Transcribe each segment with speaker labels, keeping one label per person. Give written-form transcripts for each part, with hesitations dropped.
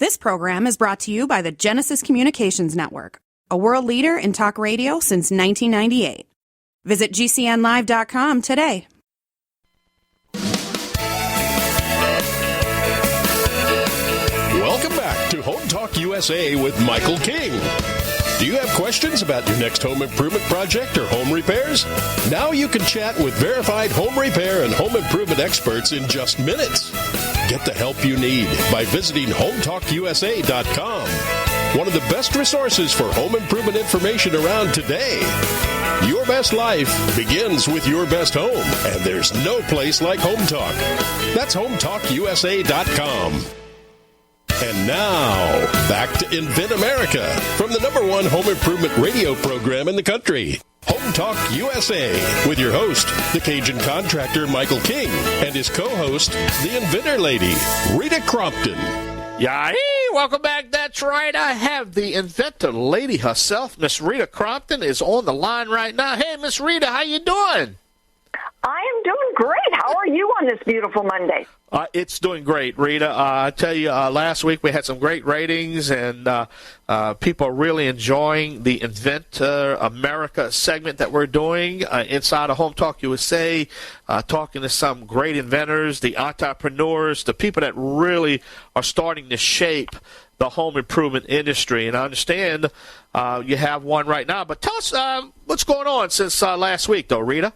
Speaker 1: This program is brought to you by the Genesis Communications Network, a world leader in talk radio since 1998. Visit GCNlive.com today.
Speaker 2: Welcome back to Home Talk USA with Michael King. Do you have questions about your next home improvement project or home repairs? Now you can chat with verified home repair and home improvement experts in just minutes. Get the help you need by visiting HomeTalkUSA.com. One of the best resources for home improvement information around today. Your best life begins with your best home, and there's no place like Home Talk. That's HomeTalkUSA.com. And now, back to Invent America from the #1 home improvement radio program in the country. Home Talk USA with your host, the Cajun contractor Michael King, and his co-host, the Inventor Lady, Rita Crompton.
Speaker 3: Yay! Welcome back. That's right. I have the Inventor Lady herself, Miss Rita Crompton, is on the line right now. Hey, Miss Rita, how you doing?
Speaker 4: I am doing great. How are you on this beautiful Monday?
Speaker 3: It's doing great, Rita. I tell you, last week we had some great ratings, and people are really enjoying the Inventor America segment that we're doing inside of Home Talk USA, talking to some great inventors, the entrepreneurs, the people that really are starting to shape the home improvement industry. And I understand you have one right now, but tell us what's going on since last week, though, Rita.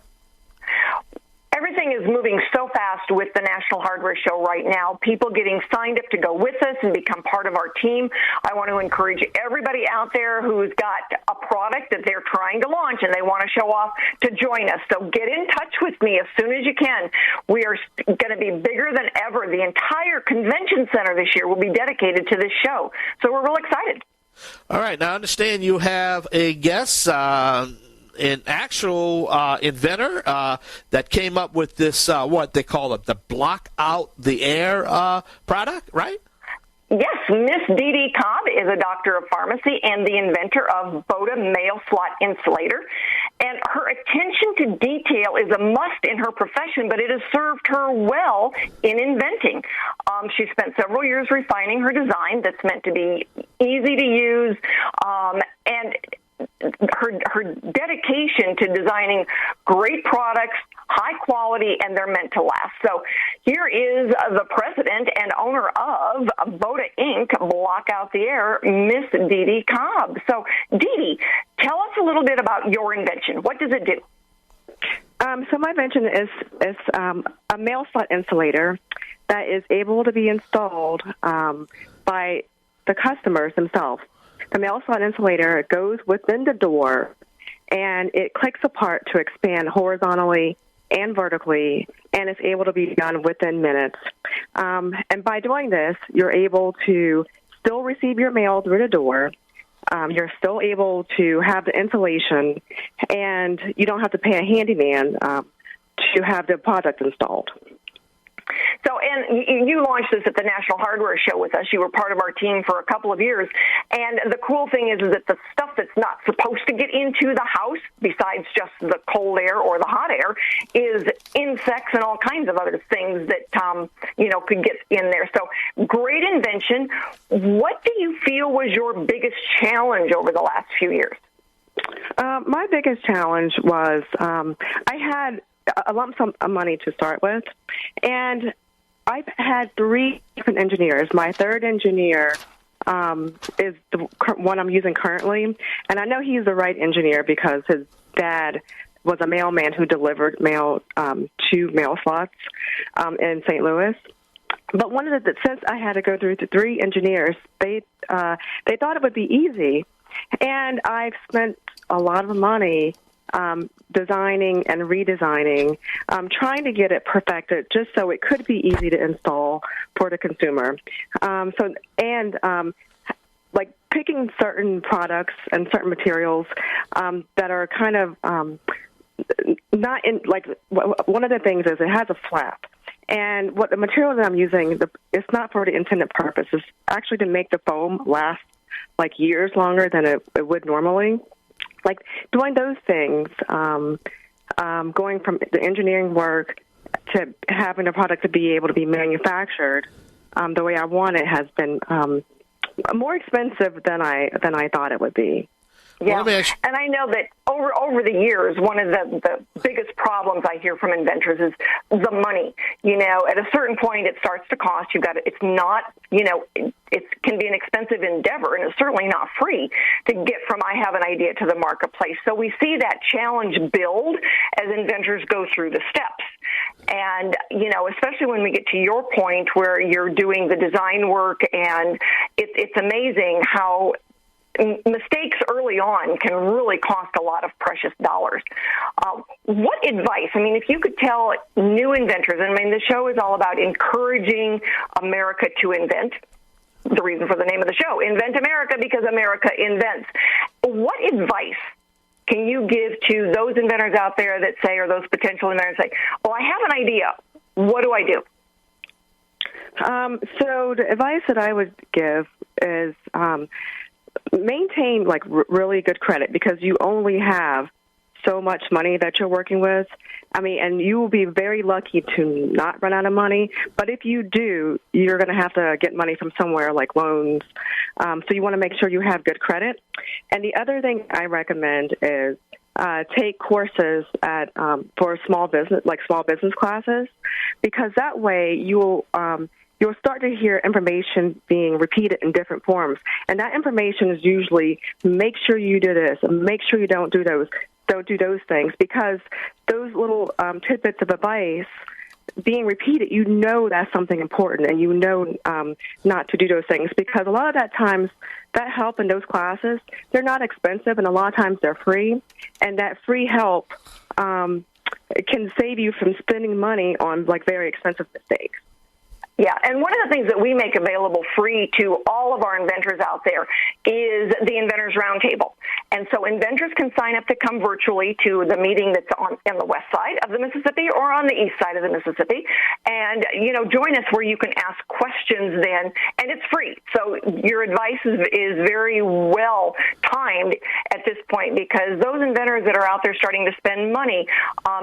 Speaker 4: Everything is moving so fast with the National Hardware Show right now. People getting signed up to go with us and become part of our team. I want to encourage everybody out there who's got a product that they're trying to launch and they want to show off to join us. So get in touch with me as soon as you can. We are going to be bigger than ever. The entire convention center this year will be dedicated to this show. So we're real excited.
Speaker 3: All right. Now, I understand you have a guest, an actual inventor that came up with this, what they call it, the block out the air product, right?
Speaker 4: Yes, Miss DeeDee Cobb is a doctor of pharmacy and the inventor of BOTA Mail Slot Insulator. And her attention to detail is a must in her profession, but it has served her well in inventing. She spent several years refining her design that's meant to be easy to use, and her dedication to designing great products, high quality, and they're meant to last. So here is the president and owner of BOTA Inc., Block Out the Air, Miss DeeDee Cobb. So, DeeDee, tell us a little bit about your invention. What does it do?
Speaker 5: So my invention is a mail slot insulator that is able to be installed by the customers themselves. The mail slot insulator goes within the door, and it clicks apart to expand horizontally and vertically, and it's able to be done within minutes. And by doing this, you're able to still receive your mail through the door. You're still able to have the insulation, and you don't have to pay a handyman to have the product installed.
Speaker 4: So, and you launched this at the National Hardware Show with us. You were part of our team for a couple of years. And the cool thing is that the stuff that's not supposed to get into the house, besides just the cold air or the hot air, is insects and all kinds of other things that, could get in there. So, great invention. What do you feel was your biggest challenge over the last few years?
Speaker 5: My biggest challenge was I had a lump sum of money to start with, and I've had 3 different engineers. My third engineer is the one I'm using currently, and I know he's the right engineer because his dad was a mailman who delivered mail to mail slots in St. Louis. But one of since I had to go through the 3 engineers, they thought it would be easy, and I've spent a lot of money designing and redesigning, trying to get it perfected just so it could be easy to install for the consumer. Like picking certain products and certain materials that are kind of not in, like, one of the things is it has a flap. And what the material that I'm using, it's not for the intended purpose. It's actually to make the foam last like years longer than it would normally. Like doing those things, going from the engineering work to having a product to be able to be manufactured, the way I want it has been more expensive than I thought it would be.
Speaker 4: Yeah, and I know that over the years, one of the biggest problems I hear from inventors is the money. You know, at a certain point, it starts to cost. It's not, you know, it can be an expensive endeavor, and it's certainly not free to get from I have an idea to the marketplace. So we see that challenge build as inventors go through the steps. And, you know, especially when we get to your point where you're doing the design work, and it's amazing how mistakes early on can really cost a lot of precious dollars. What advice, I mean, if you could tell new inventors, I mean, the show is all about encouraging America to invent. The reason for the name of the show, Invent America, because America invents. What advice can you give to those inventors out there that say, or those potential inventors say, well, I have an idea. What do I do?
Speaker 5: So the advice that I would give is maintain like really good credit, because you only have so much money that you're working with. I mean, and you will be very lucky to not run out of money. But if you do, you're going to have to get money from somewhere like loans. So you want to make sure you have good credit. And the other thing I recommend is take courses at for small business classes, because that way you'll start to hear information being repeated in different forms. And that information is usually, make sure you do this, make sure you don't do those things, because those little tidbits of advice being repeated, you know that's something important, and you know not to do those things, because a lot of that times that help in those classes, they're not expensive, and a lot of times they're free, and that free help can save you from spending money on like very expensive mistakes.
Speaker 4: Yeah, and one of the things that we make available free to all of our inventors out there is the Inventors Roundtable. And so inventors can sign up to come virtually to the meeting that's on the west side of the Mississippi or on the east side of the Mississippi, and, you know, join us where you can ask questions then, and it's free. So your advice is very well timed at this point, because those inventors that are out there starting to spend money,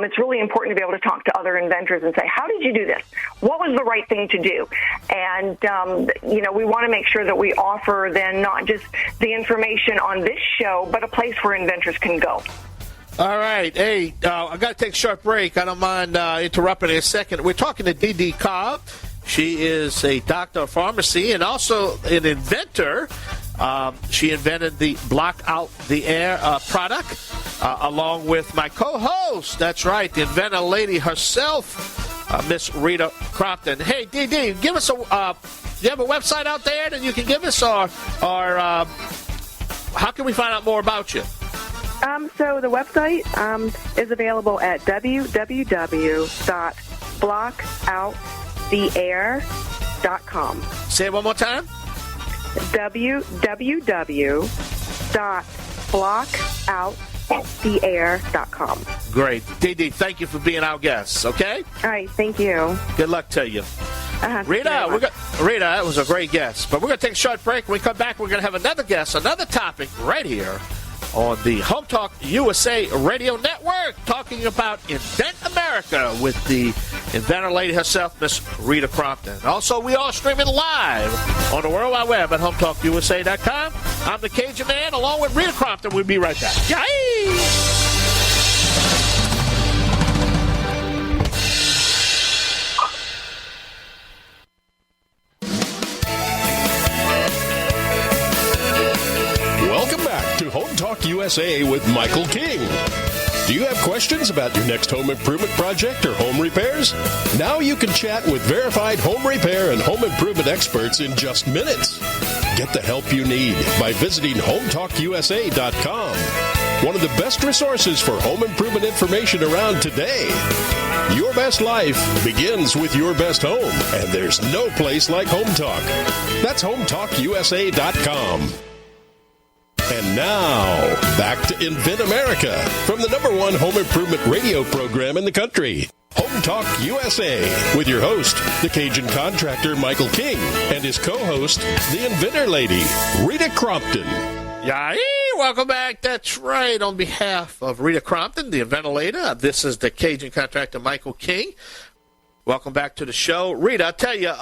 Speaker 4: it's really important to be able to talk to other inventors and say, how did you do this? What was the right thing to do? And, you know, we want to make sure that we offer then not just the information on this show, but a place where inventors can go.
Speaker 3: All right. Hey, I got to take a short break. I don't mind interrupting in a second. We're talking to DeeDee Cobb. She is a doctor of pharmacy and also an inventor. She invented the Block Out the Air product along with my co-host. That's right, the Inventor Lady herself, Miss Rita Crompton. Hey, DeeDee, give us a. You have a website out there that you can give us, or how can we find out more about you?
Speaker 5: So the website is available at www.blockouttheair.com.
Speaker 3: Say it one more time.
Speaker 5: www.blockouttheair.com.
Speaker 3: Great. DeeDee, thank you for being our guest, okay?
Speaker 5: All right, thank you.
Speaker 3: Good luck to you. Rita, that was a great guest. But we're going to take a short break. When we come back, we're going to have another guest, another topic right here on the Home Talk USA Radio Network, talking about Invent America with the Inventor Lady herself, Miss Rita Crompton. Also, we are streaming live on the World Wide Web at HomeTalkUSA.com. I'm the Cajun Man, along with Rita Crompton. We'll be right back. Yay!
Speaker 2: Welcome back to Home Talk USA with Michael King. Do you have questions about your next home improvement project or home repairs? Now you can chat with verified home repair and home improvement experts in just minutes. Get the help you need by visiting HomeTalkUSA.com. One of the best resources for home improvement information around today. Your best life begins with your best home, and there's no place like Home Talk. That's HomeTalkUSA.com. And now, back to Invent America from the #1 home improvement radio program in the country, Home Talk USA, with your host, the Cajun contractor Michael King, and his co-host, the Inventor Lady, Rita Crompton.
Speaker 3: Yay! Welcome back. That's right. On behalf of Rita Crompton, the Inventor Lady, this is the Cajun contractor Michael King. Welcome back to the show. Rita, I tell you,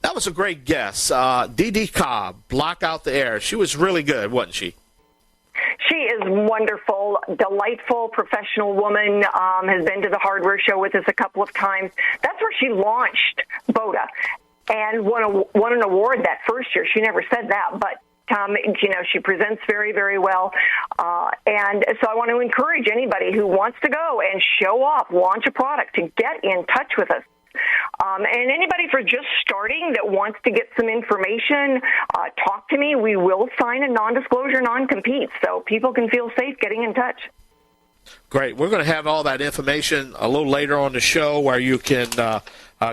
Speaker 3: That was a great guess. DeeDee Cobb, Block Out the Air. She was really good, wasn't she?
Speaker 4: She is wonderful, delightful, professional woman, has been to the hardware show with us a couple of times. That's where she launched BOTA and won an award that first year. She never said that, but she presents very, very well. And so I want to encourage anybody who wants to go and show off, launch a product, to get in touch with us. And anybody for just starting that wants to get some information, talk to me. We will sign a non-disclosure, non-compete, so people can feel safe getting in touch.
Speaker 3: Great. We're going to have all that information a little later on the show where you can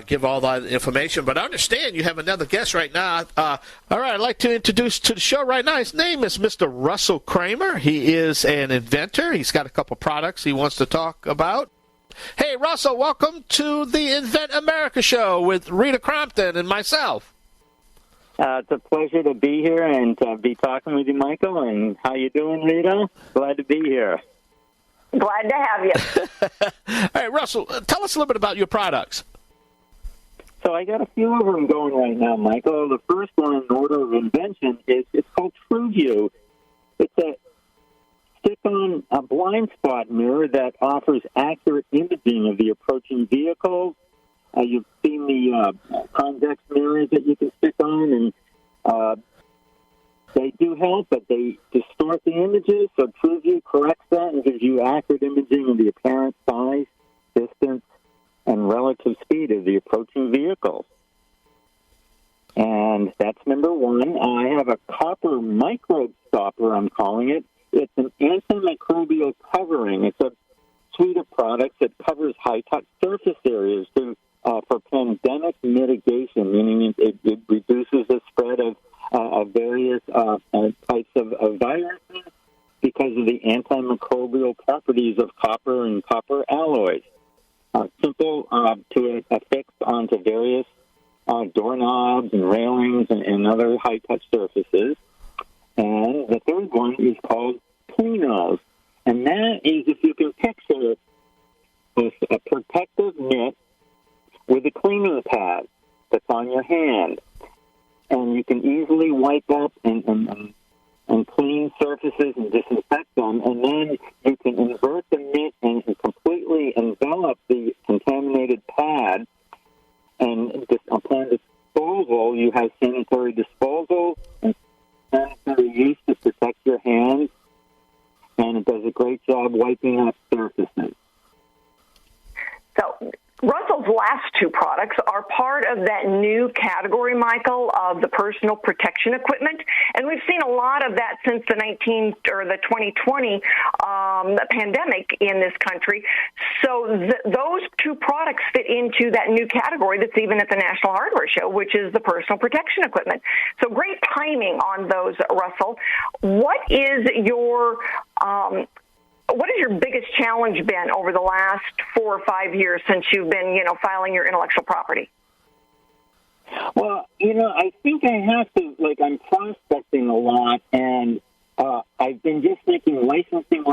Speaker 3: give all that information. But I understand you have another guest right now. All right, I'd like to introduce to the show right now. His name is Mr. Russell Kramer. He is an inventor. He's got a couple products he wants to talk about. Hey, Russell, welcome to the Invent America show with Rita Crompton and myself.
Speaker 6: It's a pleasure to be here and be talking with you, Michael. And how you doing, Rita? Glad to be here.
Speaker 4: Glad to have you.
Speaker 3: All right, Russell, tell us a little bit about your products.
Speaker 6: So I got a few of them going right now, Michael. The first one in order of invention it's called TrueView. It's a stick-on a blind spot mirror that offers accurate imaging of the approaching vehicles. You've seen the convex mirrors that you can stick on, and they do help, but they distort the images, so TrueView corrects that and gives you accurate imaging of the apparent size, distance, and relative speed of the approaching vehicles. And that's number one. I have a copper microbe stopper, I'm calling it. It's an antimicrobial covering. It's a suite of products that covers high-touch surface areas for pandemic mitigation, meaning it reduces the spread of various types of viruses because of the antimicrobial properties of copper and copper alloys. Simple to affix onto various doorknobs and railings and other high-touch surfaces. And the third one is called Cleanos. And that is, if you can picture a protective mitt with a cleaning pad that's on your hand. And you can easily wipe up and clean surfaces and disinfect them. And then you can invert the mitt and completely envelop the contaminated pad. And upon disposal, you have sanitary disposal and sanitary use to protect your hands. And it does a great job wiping up surfaces.
Speaker 4: So Russell's last two products are part of that new category, Michael, of the personal protection equipment, and we've seen a lot of that since the 2020 pandemic in this country. So those two products fit into that new category that's even at the National Hardware Show, which is the personal protection equipment. So great timing on those, Russell. What is your biggest challenge been over the last 4 or 5 years since you've been, filing your intellectual property?
Speaker 6: Well, I think I have to, I'm prospecting a lot, and I've been just making licensing,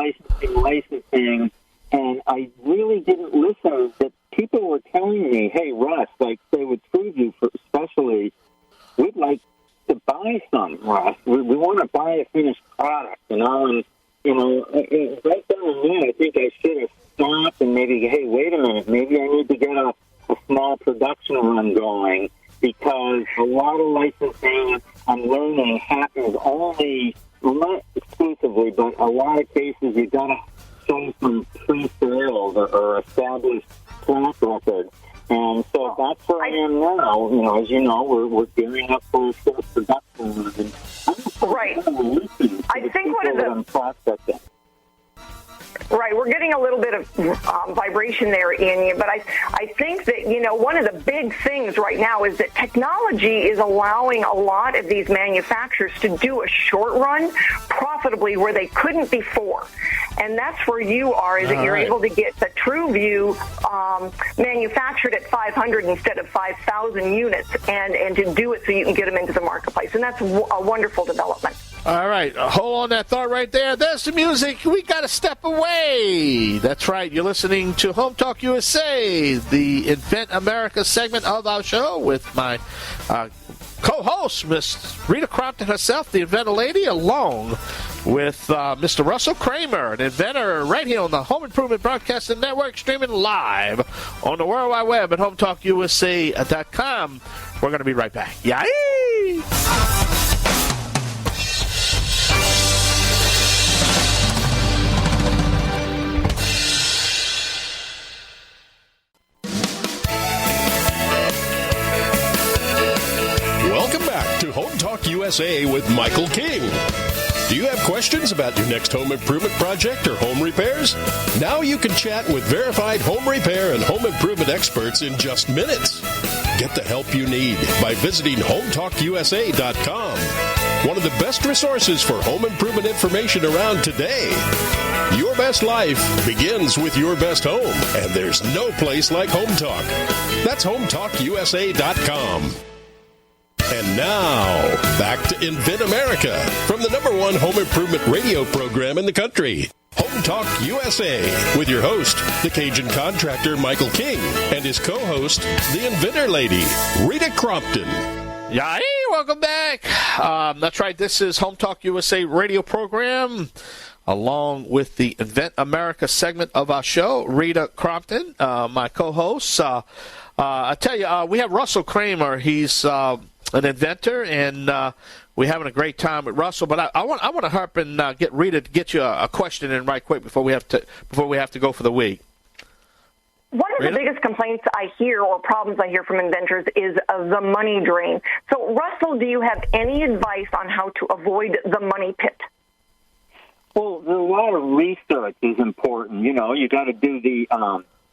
Speaker 6: and I really didn't listen that people were telling me, hey, Russ, say with TrueView especially, we'd like to buy some, Russ. We want to buy a finished product, and right then and then, I think I should have stopped and maybe, hey, wait a minute, maybe I need to get a small production run going, because a lot of licensing, I'm learning, happens only, well, not exclusively, but a lot of cases you got to show some pre-sales or established track record. And so that's where I am now. As you know, we're gearing up for a first production run.
Speaker 4: Right. I think one of the
Speaker 6: prospecting.
Speaker 4: Right, we're getting a little bit of vibration there in you, but I think that, one of the big things right now is that technology is allowing a lot of these manufacturers to do a short run profitably where they couldn't before. And that's where you are, is that you're able to get the TrueView manufactured at 500 instead of 5,000 units and to do it so you can get them into the marketplace. And that's a wonderful development.
Speaker 3: All right, hold on that thought right there. There's the music. We got to step away. That's right. You're listening to Home Talk USA, the Invent America segment of our show with my co-host, Miss Rita Crompton herself, the Inventor Lady, along with Mr. Russell Kramer, an inventor right here on the Home Improvement Broadcasting Network, streaming live on the World Wide Web at HomeTalkUSA.com. We're going to be right back. Yay!
Speaker 2: Welcome back to Home Talk USA with Michael King. Do you have questions about your next home improvement project or home repairs? Now you can chat with verified home repair and home improvement experts in just minutes. Get the help you need by visiting HomeTalkUSA.com. One of the best resources for home improvement information around today. Your best life begins with your best home, and there's no place like Home Talk. That's HomeTalkUSA.com. And now, back to Invent America from the #1 home improvement radio program in the country, Home Talk USA, with your host, the Cajun contractor Michael King, and his co-host, the Inventor Lady, Rita Crompton.
Speaker 3: Yay, welcome back. That's right, this is Home Talk USA radio program, along with the Invent America segment of our show, Rita Crompton, my co-host. I tell you, we have Russell Kramer. He's an inventor, and we're having a great time with Russell. But I want to harp and get Rita to get you a question in right quick before we have to go for the week.
Speaker 4: One of
Speaker 3: Rita?
Speaker 4: the biggest complaints I hear or problems I hear from inventors is the money drain. So, Russell, do you have any advice on how to avoid the money pit?
Speaker 6: Well, a lot of research is important. You know, you got to do the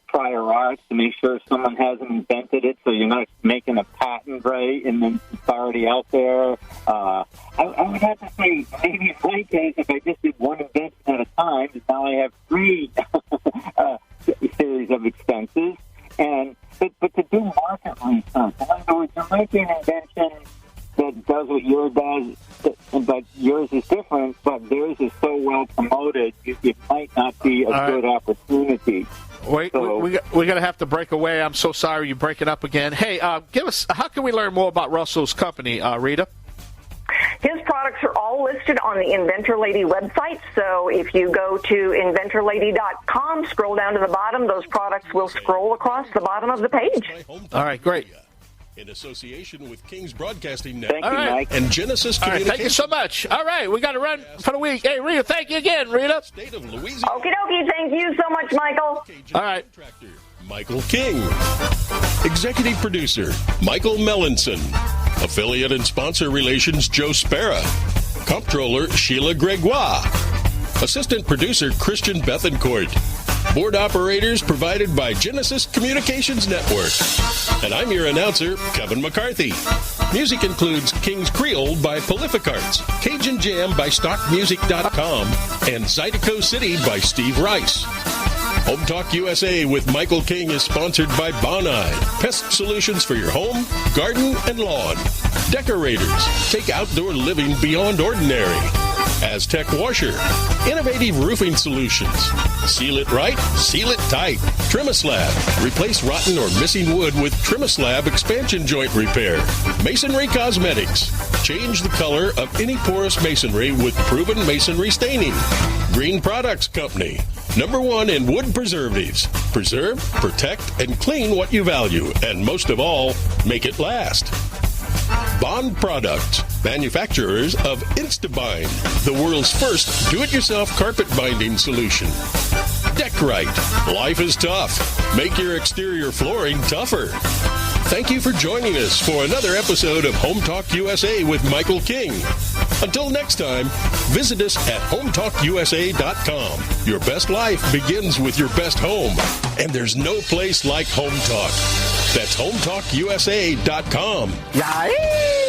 Speaker 6: prior art to make sure someone hasn't invented it, so you're not making a patent, right, and then it's already out there. I would have to say, maybe in my case, if I just did one invention at a time, now I have 3 series of expenses. But to do market research, in other words, you're making an invention that does what yours does, but yours is different, but theirs is so well promoted, it might not be a good opportunity.
Speaker 3: Wait, we're going to have to break away. I'm so sorry you're breaking up again. Hey, give us, how can we learn more about Russell's company, Rita?
Speaker 4: His products are all listed on the Inventor Lady website. So if you go to inventorlady.com, scroll down to the bottom, those products will scroll across the bottom of the page.
Speaker 3: All right, great.
Speaker 2: In association with King's Broadcasting Network
Speaker 6: Thank you, Mike.
Speaker 2: and Genesis Communications.
Speaker 3: Thank you so much. All right, we got to run for the week. Hey, Rita, thank you again, Rita.
Speaker 2: State of Louisiana.
Speaker 4: Okie dokie. Thank you so much, Michael.
Speaker 3: All right.
Speaker 2: Michael King. Executive Producer, Michael Mellinson. Affiliate and Sponsor Relations, Joe Spera. Comptroller, Sheila Gregoire. Assistant Producer, Christian Bethencourt. Board operators provided by Genesis Communications Network. And I'm your announcer, Kevin McCarthy. Music includes King's Creole by Prolific Arts, Cajun Jam by StockMusic.com, and Zydeco City by Steve Rice. Home Talk USA with Michael King is sponsored by Bonide, pest solutions for your home, garden, and lawn. Decorators, take outdoor living beyond ordinary. Aztec Washer, innovative roofing solutions. Seal it right, seal it tight. Trimislab, replace rotten or missing wood with Trimislab expansion joint repair. Masonry Cosmetics, change the color of any porous masonry with proven masonry staining. Green Products Company, #1 in wood preservatives. Preserve, protect, and clean what you value, and most of all, make it last. Bond Products, manufacturers of Instabind, the world's first do-it-yourself carpet binding solution. Deckrite, life is tough. Make your exterior flooring tougher. Thank you for joining us for another episode of Home Talk USA with Michael King. Until next time, visit us at HomeTalkUSA.com. Your best life begins with your best home, and there's no place like Home Talk. That's HomeTalkUSA.com.
Speaker 3: Yay!